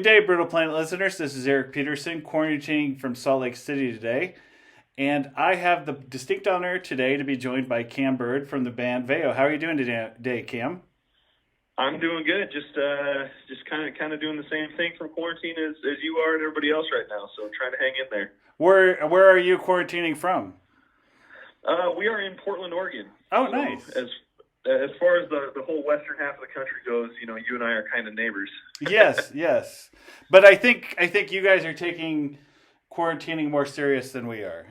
day, Brutal Planet listeners. This is Eric Peterson, quarantining from Salt Lake City today. And I have the distinct honor today to be joined by Cam Byrd from the band Veio. How are you doing today, Cam? I'm doing good. Just kind of doing the same thing from quarantine as you are and everybody else right now. So trying to hang in there. Where are you quarantining from? We are in Portland, Oregon. Oh, so nice. As far as the whole western half of the country goes, you and I are kind of neighbors. Yes. But I think you guys are taking quarantining more serious than we are.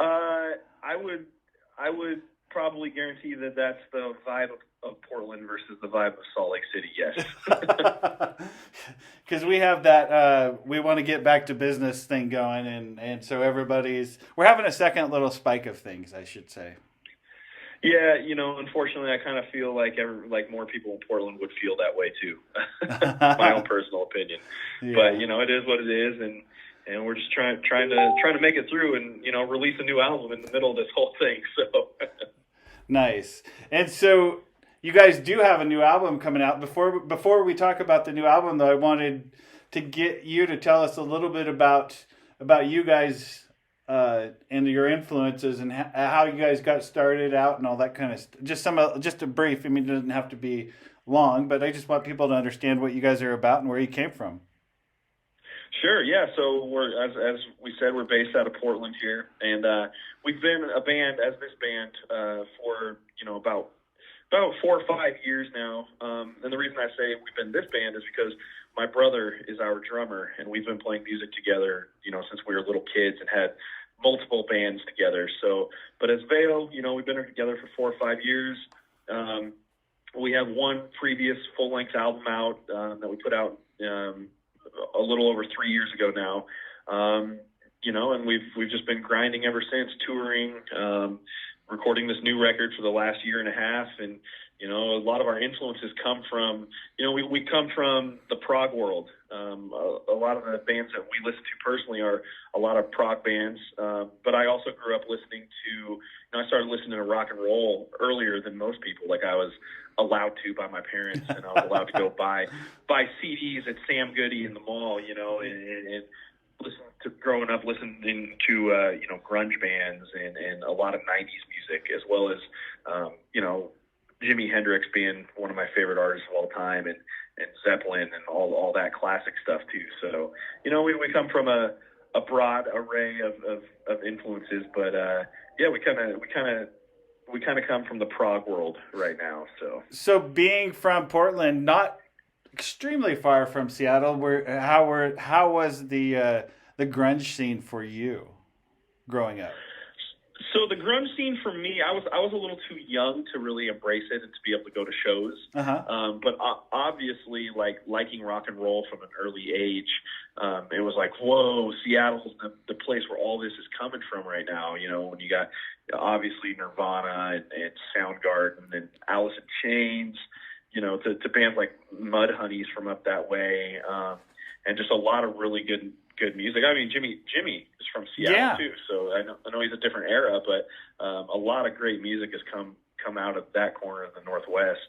I would probably guarantee that that's the vibe of Portland versus the vibe of Salt Lake City. Yes. Because we have that we want to get back to business thing going, and so we're having a second little spike of things, I should say. Yeah, unfortunately, I kind of feel like more people in Portland would feel that way too. My own personal opinion, yeah. But it is what it is, and we're just trying to make it through, and release a new album in the middle of this whole thing. So nice. And so you guys do have a new album coming out. Before we talk about the new album, though, I wanted to get you to tell us a little bit about you guys. And your influences and how you guys got started out and all that kind of stuff. Just a brief. I mean, it doesn't have to be long, but I just want people to understand what you guys are about and where you came from. Sure. Yeah. So we're as we said, we're based out of Portland here, and we've been a band as this band for about 4 or 5 years now. And the reason I say we've been this band is because my brother is our drummer, and we've been playing music together, since we were little kids and had multiple bands together. So, but as Veio, we've been together for 4 or 5 years. We have one previous full-length album out that we put out a little over 3 years ago now. And we've just been grinding ever since, touring, recording this new record for the last year and a half, and a lot of our influences come from, we come from the prog world. A lot of the bands that we listen to personally are a lot of prog bands. But I also grew up listening to, I started listening to rock and roll earlier than most people. Like I was allowed to by my parents, and I was allowed to go buy CDs at Sam Goody in the mall, and growing up listening to, grunge bands and a lot of 90s music, as well as, Jimi Hendrix being one of my favorite artists of all time, and Zeppelin and all that classic stuff too. So, we come from a broad array of influences, but we kind of come from the prog world right now. So being from Portland, not extremely far from Seattle, how was the grunge scene for you growing up? So the grunge scene for me, I was a little too young to really embrace it and to be able to go to shows. Uh-huh. But obviously, liking rock and roll from an early age, it was like, whoa, Seattle's the place where all this is coming from right now. When you got obviously Nirvana and Soundgarden and Alice in Chains, to bands like Mudhoney's from up that way, and just a lot of really good music. I mean, Jimmy is from Seattle too, so I know he's a different era, but a lot of great music has come out of that corner of the Northwest,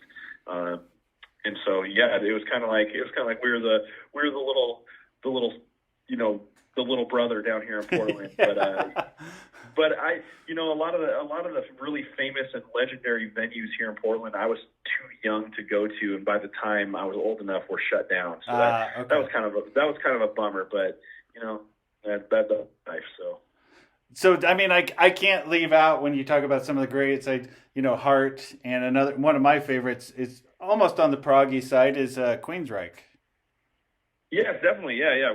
and so it was kind of like we were the little brother down here in Portland, yeah. But I a lot of the really famous and legendary venues here in Portland, I was too young to go to, and by the time I was old enough, were shut down. So that was kind of a bummer, but that's life. So I mean, I can't leave out when you talk about some of the greats. Heart, and another one of my favorites is almost on the proggy side is Queensryche. Yeah, definitely. Yeah.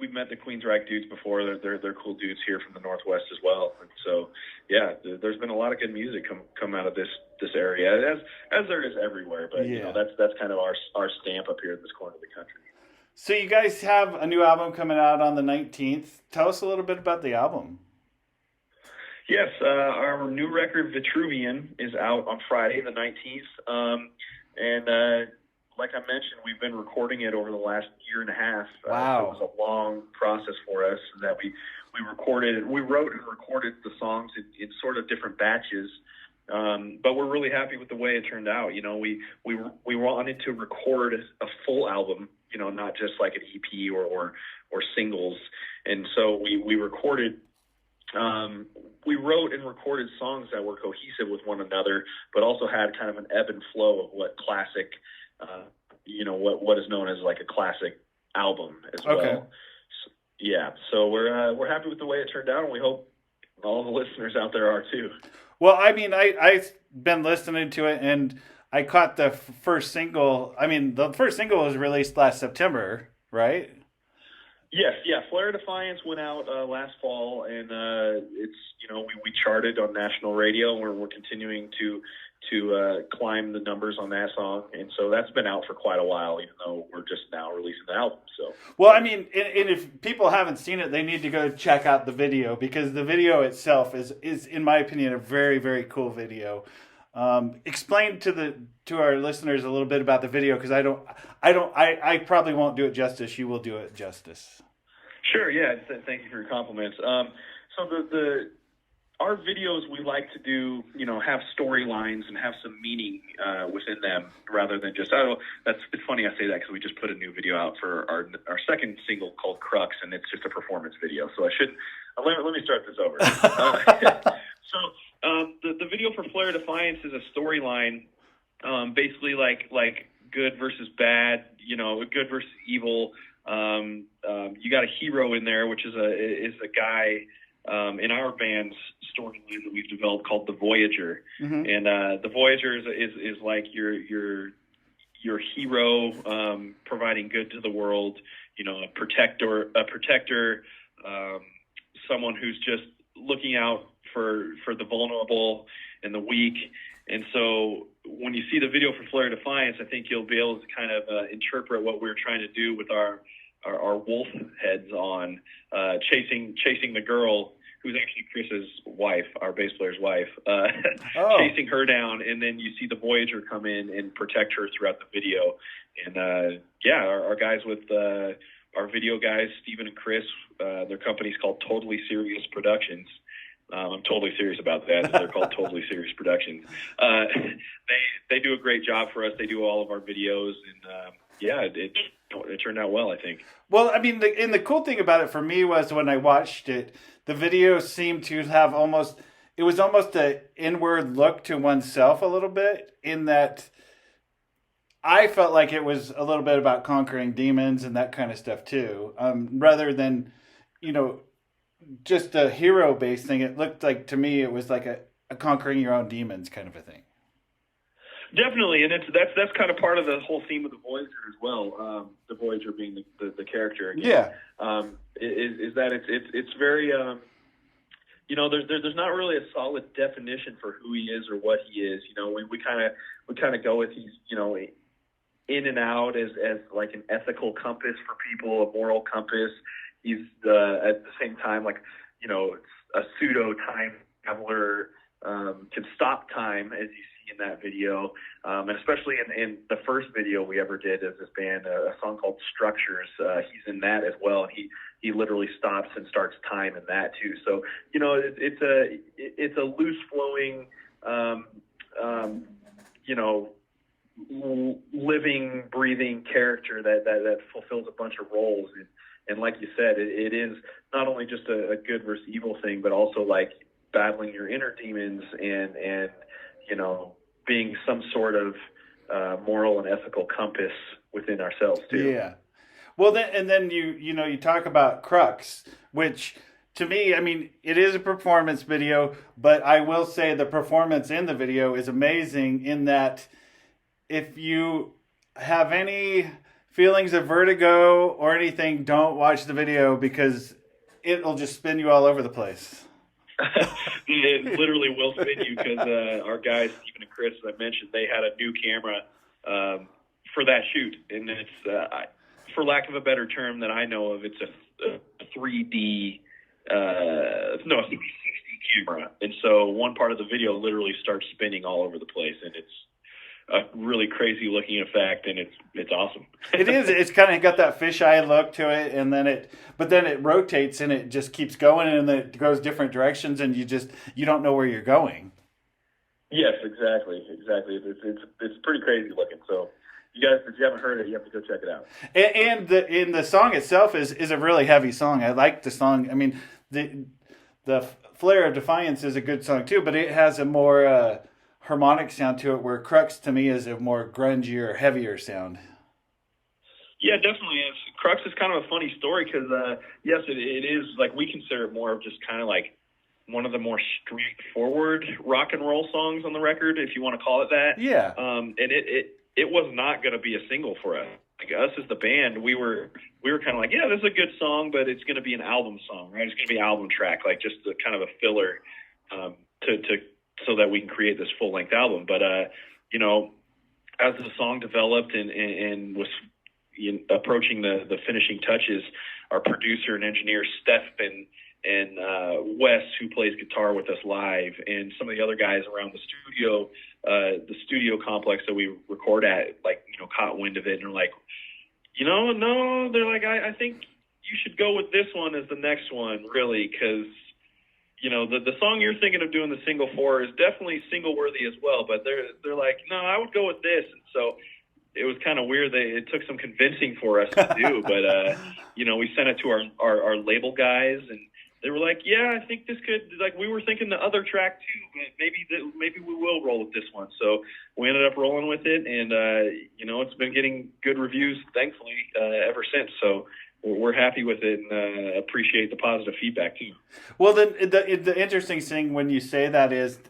We've met the Queensryche dudes before. They're cool dudes here from the Northwest as well. And so, there's been a lot of good music come out of this area, as there is everywhere. But that's kind of our stamp up here in this corner of the country. So you guys have a new album coming out on the 19th. Tell us a little bit about the album. Yes, our new record Vitruvian is out on Friday the 19th. And like I mentioned, we've been recording it over the last year and a half. Wow. It was a long process for us that we wrote and recorded the songs in sort of different batches. But we're really happy with the way it turned out. We wanted to record a full album not just like an EP or singles. And so we recorded, we wrote and recorded songs that were cohesive with one another, but also had kind of an ebb and flow of what classic, what is known as like a classic album as Okay. well. Yeah, so we're happy with the way it turned out, and we hope all the listeners out there are too. Well, I mean, I've been listening to it, and I caught the first single. I mean, the first single was released last September, right? Yes, yeah. Flare Defiance went out last fall, and it's we charted on national radio. We're continuing to climb the numbers on that song, and so that's been out for quite a while, even though we're just now releasing the album. So, well, I mean, and if people haven't seen it, they need to go check out the video, because the video itself is in my opinion a very, very cool video. Explain to our listeners a little bit about the video, because I probably won't do it justice. You will do it justice. Sure. Yeah. Thank you for your compliments. So our videos, we like to do, have storylines and have some meaning within them, rather than just, it's funny I say that, because we just put a new video out for our second single called Crux, and it's just a performance video. So let me start this over. The video for Flare Defiance is a storyline, basically like good versus bad, good versus evil. You got a hero in there, which is a guy in our band's storyline that we've developed called the Voyager. Mm-hmm. And the Voyager is like your hero, providing good to the world, a protector, someone who's just looking out for the vulnerable and the weak. And so when you see the video for Flare Defiance, I think you'll be able to kind of interpret what we're trying to do with our wolf heads on, chasing the girl who's actually Chris's wife, our bass player's wife, chasing her down, and then you see the Voyager come in and protect her throughout the video. And our guys with our video guys, Steven and Chris, their company's called Totally Serious Productions. I'm totally serious about that. They're called Totally Serious Productions. They do a great job for us. They do all of our videos, and it turned out well, I think. Well, I mean, the cool thing about it for me was when I watched it, the video seemed to have almost an inward look to oneself a little bit, in that I felt like it was a little bit about conquering demons and that kind of stuff too, rather than, just a hero-based thing. It looked like, to me, it was like a conquering your own demons kind of a thing. Very, and that's kind of part of the whole theme of the Voyager as well. The Voyager being the character. Again. Yeah. Is that it's very there's not really a solid definition for who he is or what he is. We kind of go with he's in and out as like an ethical compass for people, a moral compass. He's at the same time a pseudo time traveler, can stop time, as you see in that video, and especially in the first video we ever did as this band, a song called Structures. He's in that as well, and he literally stops and starts time in that too. So it's a loose flowing, living, breathing character that fulfills a bunch of roles. And like you said, it is not only just a good versus evil thing, but also like battling your inner demons and being some sort of moral and ethical compass within ourselves too. Yeah. Well, then you talk about Crux, which to me, I mean, it is a performance video, but I will say the performance in the video is amazing, in that if you have any feelings of vertigo or anything, don't watch the video, because it'll just spin you all over the place. It literally will spin you, because our guys, Steven and Chris, as I mentioned, they had a new camera for that shoot, and it's, for lack of a better term that I know of, it's a 3D, a 360 camera, and so one part of the video literally starts spinning all over the place, and it's a really crazy looking effect, and it's awesome. It is. It's kind of got that fisheye look to it, and then it rotates and it just keeps going, and then it goes different directions, and you don't know where you're going. Yes, exactly. It's pretty crazy looking. So You guys, if you haven't heard it, you have to go check it out. And the song itself is a really heavy song. I like the song. I mean, the Flare of Defiance is a good song too, but it has a more harmonic sound to it, where Crux to me is a more grungier, heavier sound. Yeah, definitely is. Crux is kind of a funny story because, yes, it is, like, we consider it more of just kind of like one of the more straightforward rock and roll songs on the record, if you want to call it that. Yeah. And it was not going to be a single for us. Like, us as the band, we were kind of like, yeah, this is a good song, but it's going to be an album song, right? It's going to be an album track, like just a kind of a filler to so that we can create this full length album. But you know, as the song developed and was approaching the finishing touches, our producer and engineer Steph and Wes, who plays guitar with us live, and some of the other guys around the studio complex that we record at, like, you know, caught wind of it and are like, you know, no, they're like, I think you should go with this one as the next one, really, because, you know, the song you're thinking of doing the single for is definitely single worthy as well, but they're like, no, I would go with this. And so it was kind of weird. It took some convincing for us to do, but you know, we sent it to our label guys, and they were like, yeah, I think this could, like, we were thinking the other track too, but maybe we will roll with this one. So we ended up rolling with it, and you know, it's been getting good reviews, thankfully, ever since. So we're happy with it, and appreciate the positive feedback too. Well, the interesting thing when you say that is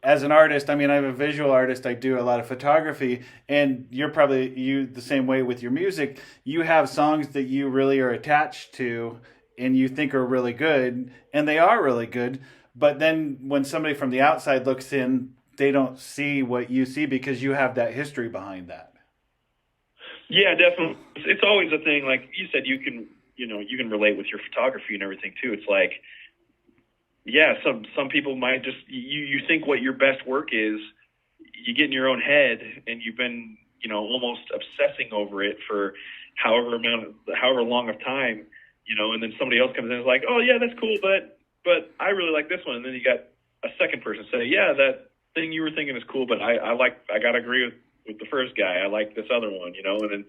as an artist, I mean, I'm a visual artist. I do a lot of photography, and you're probably the same way with your music. You have songs that you really are attached to and you think are really good, and they are really good. But then when somebody from the outside looks in, they don't see what you see because you have that history behind that. Yeah, definitely. It's always a thing. Like you said, you can relate with your photography and everything too. It's like, yeah, some people might just, you think what your best work is, you get in your own head, and you've been, you know, almost obsessing over it for however long of time, you know, and then somebody else comes in and is like, oh yeah, that's cool, but I really like this one. And then you got a second person say, yeah, that thing you were thinking is cool, but I gotta agree with the first guy. I like this other one, you know, and then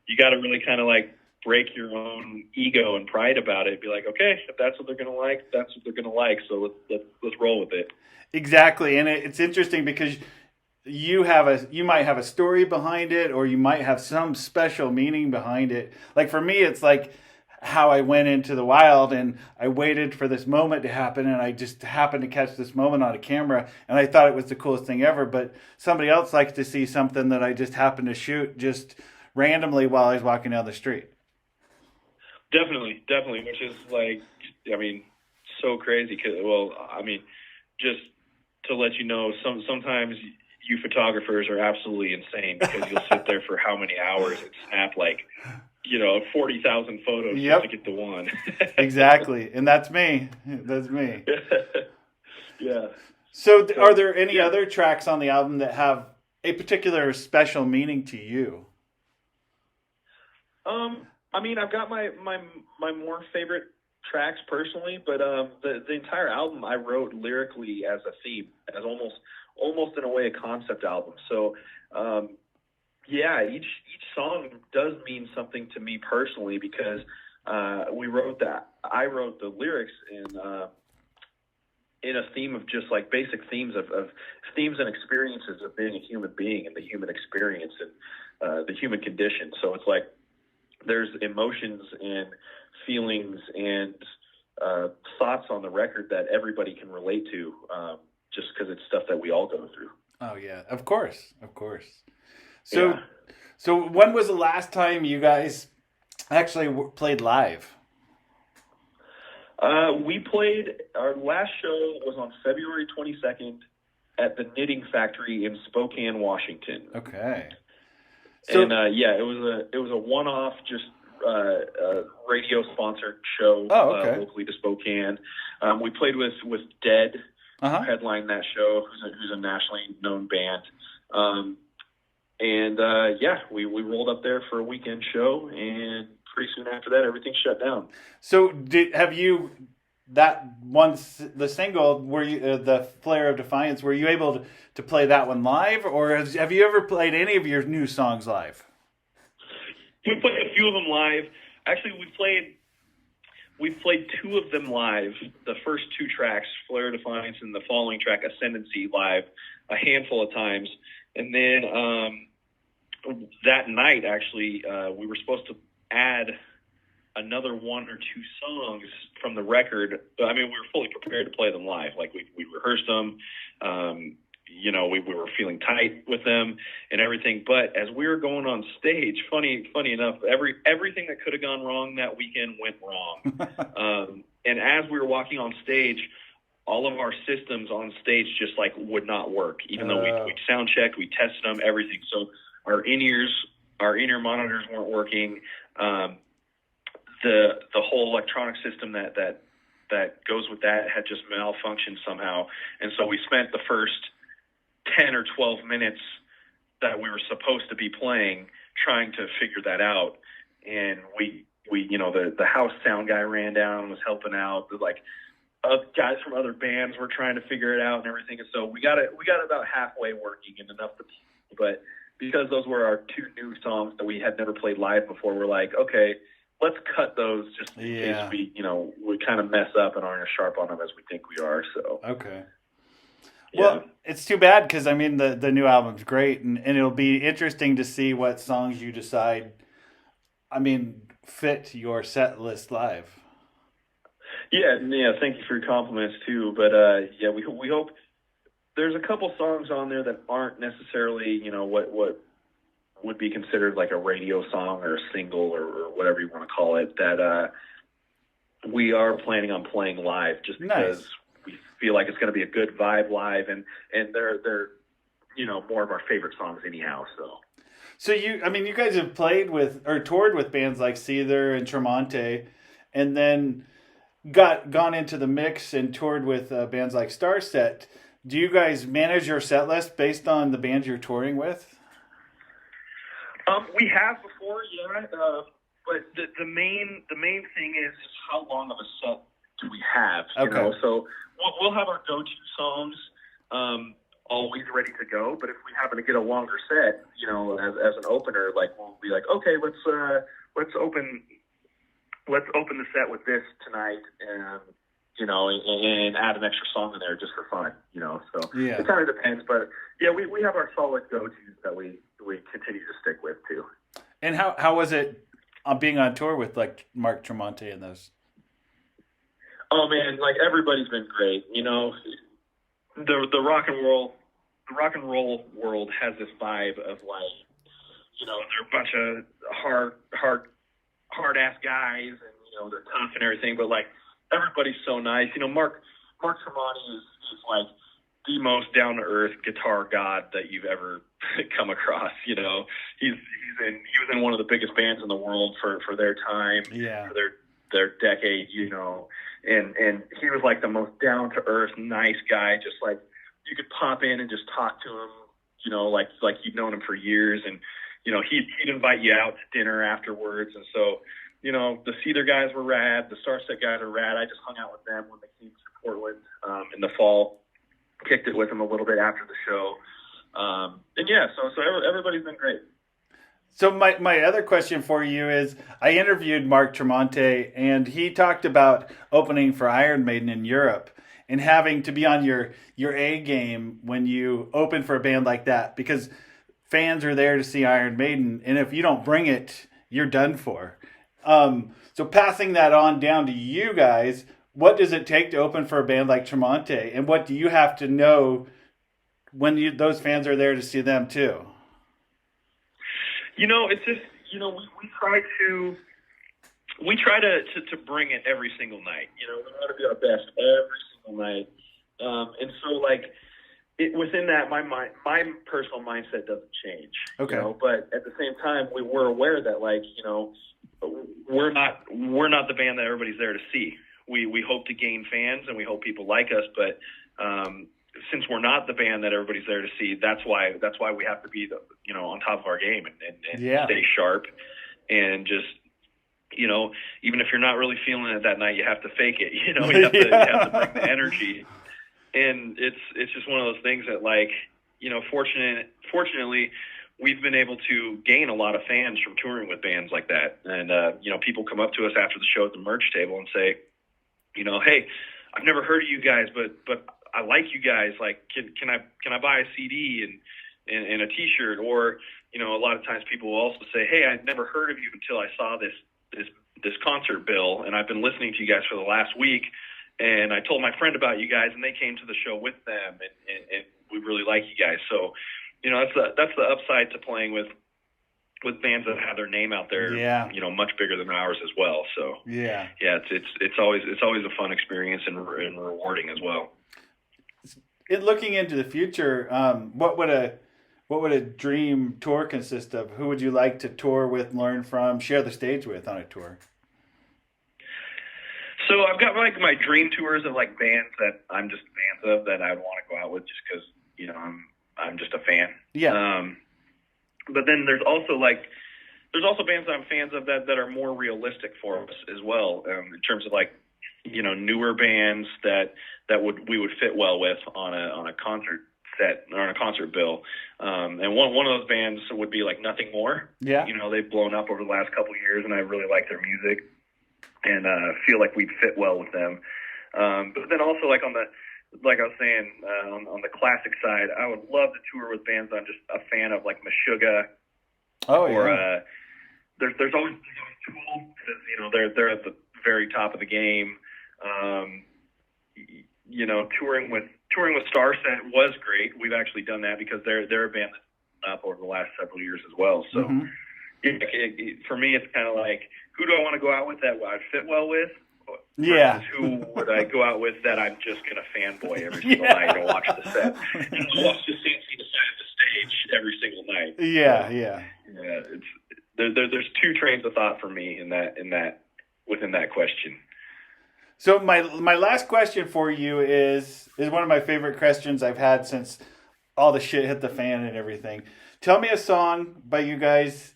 you got to really kind of like break your own ego and pride about it. Be like, okay, if that's what they're going to like, that's what they're going to like. So let's roll with it. Exactly. And it's interesting because you might have a story behind it, or you might have some special meaning behind it. Like for me, it's like how I went into the wild and I waited for this moment to happen, and I just happened to catch this moment on a camera, and I thought it was the coolest thing ever. But somebody else likes to see something that I just happened to shoot just randomly while I was walking down the street. Definitely, which is like, I mean, so crazy. Well, I mean, just to let you know, sometimes you photographers are absolutely insane because you'll sit there for how many hours and snap like, you know, 40,000 photos just to get the one. Exactly. And that's me. That's me. Yeah. So are there any other tracks on the album that have a particular special meaning to you? I mean, I've got my more favorite tracks personally, but the entire album I wrote lyrically as a theme, as almost in a way a concept album. So yeah, each song does mean something to me personally because I wrote the lyrics in a theme of just like basic themes of themes and experiences of being a human being and the human experience and the human condition. So it's like there's emotions and feelings and thoughts on the record that everybody can relate to, just because it's stuff that we all go through. Oh yeah, of course. So when was the last time you guys actually played live? We played, our last show was on February 22nd at the Knitting Factory in Spokane, Washington. Okay. So, and yeah, it was a one-off, just radio sponsored show. Locally to Spokane. We played with Dead, who headlined that show, who's a nationally known band. And yeah, we rolled up there for a weekend show, and pretty soon after that, everything shut down. So have you that once the single, were you the Flare of Defiance? Were you able to play that one live, or have you ever played any of your new songs live? We played a few of them live. Actually, we've played two of them live. The first two tracks, Flare of Defiance, and the following track, Ascendancy, live a handful of times. And then that night, actually, we were supposed to add another one or two songs from the record. I mean, we were fully prepared to play them live. Like we rehearsed them. We were feeling tight with them and everything. But as we were going on stage, funny enough, everything that could have gone wrong that weekend went wrong. And as we were walking on stage, all of our systems on stage just like would not work, even though we sound checked, we tested them, everything. So our in-ear monitors weren't working. The whole electronic system that goes with that had just malfunctioned somehow. And so we spent the first 10 or 12 minutes that we were supposed to be playing trying to figure that out. And we the house sound guy ran down and was helping out. Guys from other bands were trying to figure it out and everything. And so we got about halfway working and enough to, but because those were our two new songs that we had never played live before, we're like, okay, let's cut those just in case we kind of mess up and aren't as sharp on them as we think we are. So okay. Yeah. Well, it's too bad because I mean the new album's great, and it'll be interesting to see what songs you decide. I mean, fit your set list live. Yeah. Thank you for your compliments too. But we hope there's a couple songs on there that aren't necessarily what would be considered like a radio song or a single or whatever you want to call it that we are planning on playing live just because. Nice. We feel like it's going to be a good vibe live, and they're more of our favorite songs anyhow. So you guys have played with or toured with bands like Seether and Tremonte, and then gone into the mix and toured with bands like Starset. Do you guys manage your set list based on the bands you're touring with? We have before, yeah. But the main thing is how long of a set do we have? Okay. So we'll have our go-to songs always ready to go. But if we happen to get a longer set, as an opener, like we'll be like, okay, let's open the set with this tonight, and add an extra song in there just for fun. So yeah. It kind of depends. But yeah, we have our solid go-tos that we continue to stick with too. And how was it being on tour with like Mark Tremonte and those? Oh man, like everybody's been great. The rock and roll world has this vibe of like, they're a bunch of hard ass guys, and they're tough and everything. But like everybody's so nice. Mark Tremonte is like the most down to earth guitar god that you've ever come across. He was in one of the biggest bands in the world for their time, yeah, for their decade, and he was like the most down to earth, nice guy. Just like you could pop in and just talk to him, like you'd known him for years, and he'd invite you out to dinner afterwards. And so, the Seether guys were rad, the Starset guys are rad. I just hung out with them when they came to Portland in the fall. Kicked it with them a little bit after the show, and yeah, so everybody's been great. So my other question for you is, I interviewed Mark Tremonte, and he talked about opening for Iron Maiden in Europe and having to be on your A game when you open for a band like that, because fans are there to see Iron Maiden, and if you don't bring it, you're done for. So passing that on down to you guys, what does it take to open for a band like Tremonte, and what do you have to know when those fans are there to see them too? It's just, we try to bring it every single night. We want to be our best every single night. And so like within that, my personal mindset doesn't change. Okay. But at the same time, we're aware that like, we're not the band that everybody's there to see. We hope to gain fans and we hope people like us, but since we're not the band that everybody's there to see, that's why we have to be on top of our game and yeah. stay sharp and just you know, even if you're not really feeling it that night, you have to fake it. You know, you have to bring the energy. And it's just one of those things that, like, you know, fortunately, we've been able to gain a lot of fans from touring with bands like that. And, you know, people come up to us after the show at the merch table and say, you know, hey, I've never heard of you guys, but I like you guys. Like, can I buy a CD and a T-shirt? Or, you know, a lot of times people will also say, hey, I'd never heard of you until I saw this concert bill, and I've been listening to you guys for the last week. And I told my friend about you guys, and they came to the show with them, and we really like you guys. So, you know, that's the upside to playing with bands that have their name out there. Yeah. You know, much bigger than ours as well. So yeah, it's always a fun experience and rewarding as well. Looking into the future, what would a dream tour consist of? Who would you like to tour with, learn from, share the stage with on a tour? So I've got like my dream tours of like bands that I'm just fans of that I'd want to go out with just because, you know, I'm just a fan. Yeah. But then there's also bands that I'm fans of that are more realistic for us as well, in terms of like, you know, newer bands that we would fit well with on a concert set or on a concert bill. And one of those bands would be like Nothing More. Yeah. You know, they've blown up over the last couple of years, and I really like their music. And feel like we'd fit well with them. But then also, like like I was saying, on the classic side, I would love to tour with bands I'm just a fan of, like Meshuggah. Oh, or, yeah. There's always Tool, because, you know, they're at the very top of the game. You know, touring with Starset was great. We've actually done that because they're a band that's been up over the last several years as well. So. Mm-hmm. For me, it's kind of like, who do I want to go out with that I'd fit well with? Yeah. Who would I go out with that I'm just going to fanboy every single night and watch the set? And watch the CNC side of the stage every single night. Yeah, so, yeah. There's two trains of thought for me within that question. So my last question for you is one of my favorite questions I've had since all the shit hit the fan and everything. Tell me a song by you guys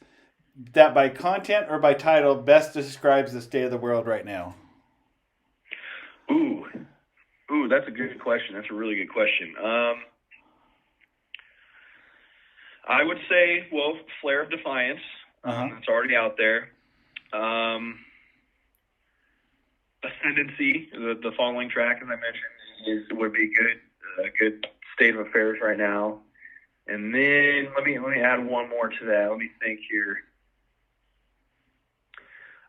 that by content or by title best describes the state of the world right now. Ooh, that's a good question. That's a really good question. I would say, well, Flare of Defiance. It's already out there. Ascendancy, the following track, as I mentioned, would be good. A good state of affairs right now. And then let me add one more to that. Let me think here.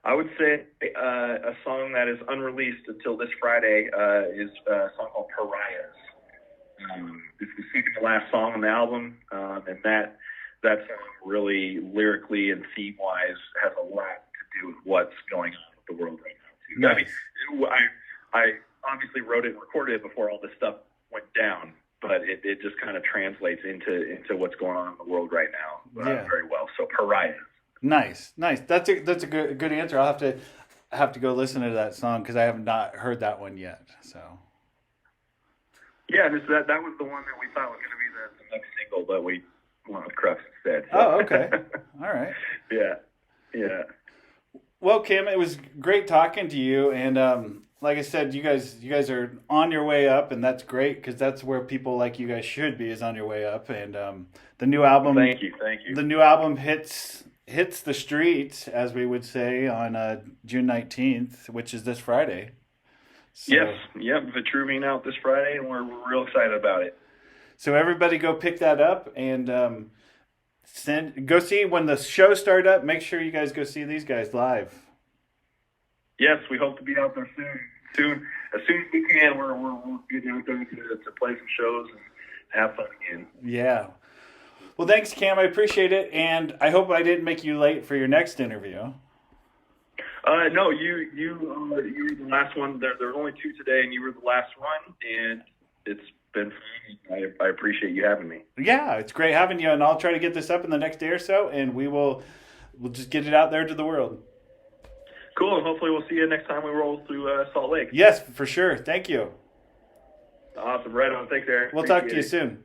I would say a song that is unreleased until this Friday is a song called Pariahs. It's the second to last song on the album, and that song really lyrically and theme-wise has a lot to do with what's going on with the world right now, too. Nice. I mean, I obviously wrote it and recorded it before all this stuff went down, but it just kind of translates into what's going on in the world right now very well. So Pariahs. Nice. That's a good answer. I'll have to go listen to that song because I have not heard that one yet. So. Yeah, that was the one that we thought was going to be the next single, but we went with Crux instead. So. Oh, okay. All right. Yeah. Well, Kim, it was great talking to you, and like I said, you guys are on your way up, and that's great because that's where people like you guys should be, is on your way up. And the new album. Thank you. The new album hits the streets, as we would say, on June 19th, which is this Friday. So, yes. Yep. Vitruvian out this Friday, and we're real excited about it. So everybody go pick that up and go see when the shows start up. Make sure you guys go see these guys live. Yes, we hope to be out there soon. As soon as we can, we're getting out there to play some shows and have fun again. Yeah. Well, thanks, Cam. I appreciate it, and I hope I didn't make you late for your next interview. No, you were the last one. There were only two today, and you were the last one, and it's been fun. I appreciate you having me. Yeah, it's great having you, and I'll try to get this up in the next day or so, and we'll just get it out there to the world. Cool, and hopefully we'll see you next time we roll through Salt Lake. Yes, for sure. Thank you. Awesome. Right on. Thanks, Eric. We'll talk to you soon.